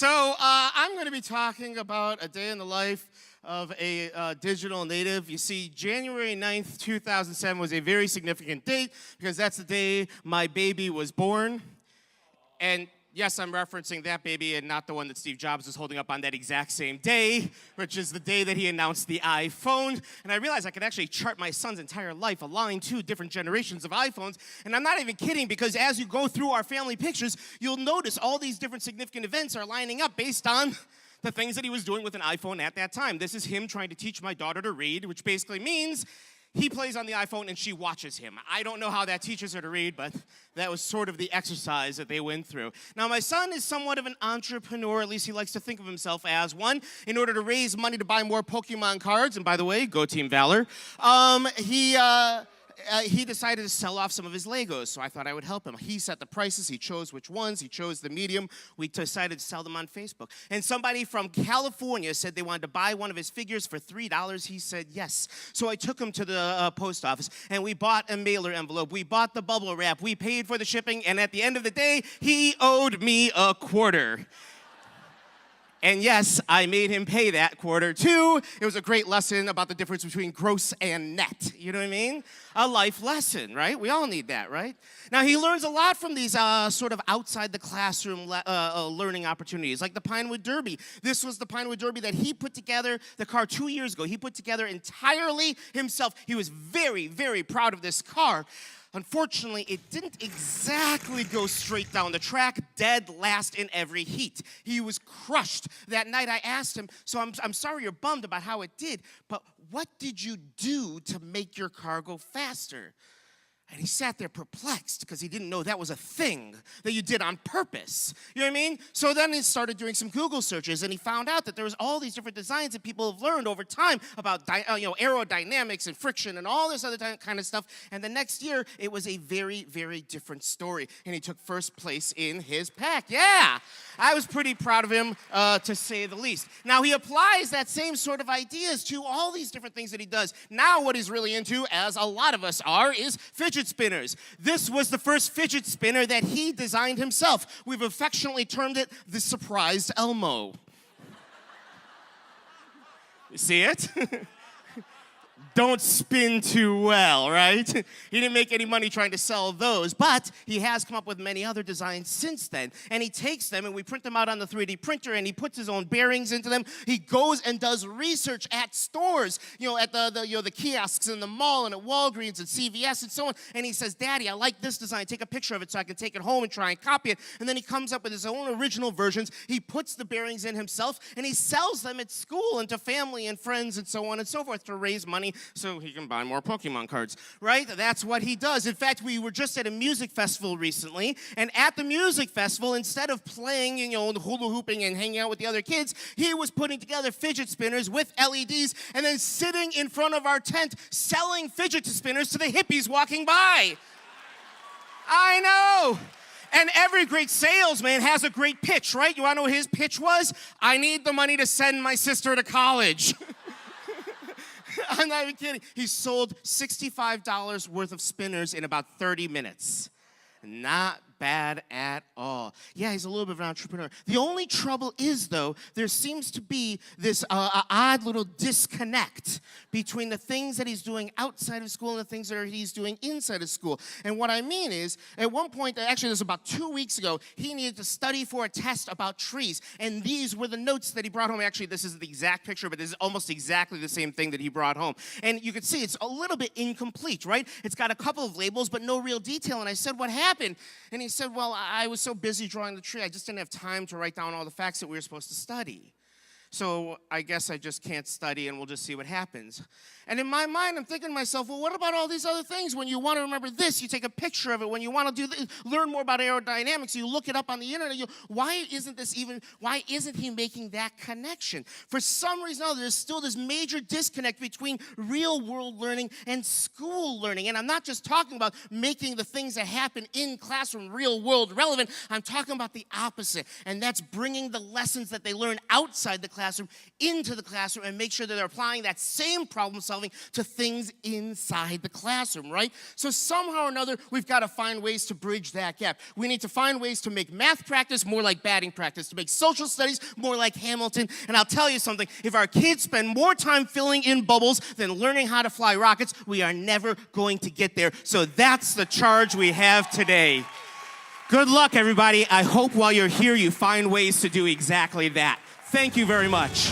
I'm going to be talking about a day in the life of a digital native. You see, January 9th, 2007 was a very significant date because that's the day my baby was born. And yes, I'm referencing that baby and not the one that Steve Jobs was holding up on that exact same day, which is the day that he announced the iPhone. And I realized I could actually chart my son's entire life, align two different generations of iPhones. And I'm not even kidding, because as you go through our family pictures, you'll notice all these different significant events are lining up based on the things that he was doing with an iPhone at that time. This is him trying to teach my daughter to read, which basically means he plays on the iPhone and she watches him. I don't know how that teaches her to read, but that was sort of the exercise that they went through. Now, my son is somewhat of an entrepreneur, at least he likes to think of himself as one. In order to raise money to buy more Pokemon cards, and by the way, go Team Valor, he decided to sell off some of his Legos, so I thought I would help him. He set the prices, he chose which ones, he chose the medium. We decided to sell them on Facebook. And somebody from California said they wanted to buy one of his figures for $3. He said yes. So I took him to the post office, and we bought a mailer envelope. We bought the bubble wrap. We paid for the shipping, and at the end of the day, he owed me a quarter. And yes, I made him pay that quarter too. It was a great lesson about the difference between gross and net. You know what I mean? A life lesson, right? We all need that, right? Now, he learns a lot from these sort of outside the classroom learning opportunities, like the Pinewood Derby. This was the Pinewood Derby that he put together, the car 2 years ago. He put together entirely himself. He was very, very proud of this car. Unfortunately, it didn't exactly go straight down the track, dead last in every heat. He was crushed. That night I asked him, so I'm sorry you're bummed about how it did, but what did you do to make your car go faster? And he sat there perplexed because he didn't know that was a thing that you did on purpose. You know what I mean? So then he started doing some Google searches, and he found out that there was all these different designs that people have learned over time about aerodynamics and friction and all this other kind of stuff. And the next year, it was a very, very different story. And he took first place in his pack. Yeah! I was pretty proud of him, to say the least. Now, he applies that same sort of ideas to all these different things that he does. Now, what he's really into, as a lot of us are, is fidget spinners. This was the first fidget spinner that he designed himself. We've affectionately termed it the Surprised Elmo. You see it? Don't spin too well, right? He didn't make any money trying to sell those, but he has come up with many other designs since then. And he takes them and we print them out on the 3D printer, and he puts his own bearings into them. He goes and does research at stores, at the kiosks in the mall and at Walgreens and CVS and so on. And he says, "Daddy, I like this design. Take a picture of it so I can take it home and try and copy it." And then he comes up with his own original versions. He puts the bearings in himself, and he sells them at school and to family and friends and so on and so forth to raise money so he can buy more Pokemon cards, right? That's what he does. In fact, we were just at a music festival recently, and at the music festival, instead of playing, hula hooping and hanging out with the other kids, he was putting together fidget spinners with LEDs and then sitting in front of our tent selling fidget spinners to the hippies walking by. I know. And every great salesman has a great pitch, right? You want to know what his pitch was? I need the money to send my sister to college. I'm not even kidding. He sold $65 worth of spinners in about 30 minutes. Not bad at all. Yeah, he's a little bit of an entrepreneur. The only trouble is, though, there seems to be this odd little disconnect between the things that he's doing outside of school and the things that he's doing inside of school. And what I mean is, at one point, actually, this was about 2 weeks ago, he needed to study for a test about trees. And these were the notes that he brought home. Actually, this isn't the exact picture, but this is almost exactly the same thing that he brought home. And you can see it's a little bit incomplete, right? It's got a couple of labels, but no real detail. And I said, "What happened?" And he said, "Well, I was so busy drawing the tree, I just didn't have time to write down all the facts that we were supposed to study. So I guess I just can't study and we'll just see what happens." And in my mind, I'm thinking to myself, well, what about all these other things? When you want to remember this, you take a picture of it. When you want to do this, learn more about aerodynamics, you look it up on the internet. Why isn't he making that connection? For some reason or other, there's still this major disconnect between real-world learning and school learning. And I'm not just talking about making the things that happen in classroom real-world relevant. I'm talking about the opposite, and that's bringing the lessons that they learn outside the classroom classroom into the classroom and make sure that they're applying that same problem solving to things inside the classroom, right? So somehow or another, we've got to find ways to bridge that gap. We need to find ways to make math practice more like batting practice, to make social studies more like Hamilton. And I'll tell you something, if our kids spend more time filling in bubbles than learning how to fly rockets, we are never going to get there. So that's the charge we have today. Good luck, everybody. I hope while you're here, you find ways to do exactly that. Thank you very much.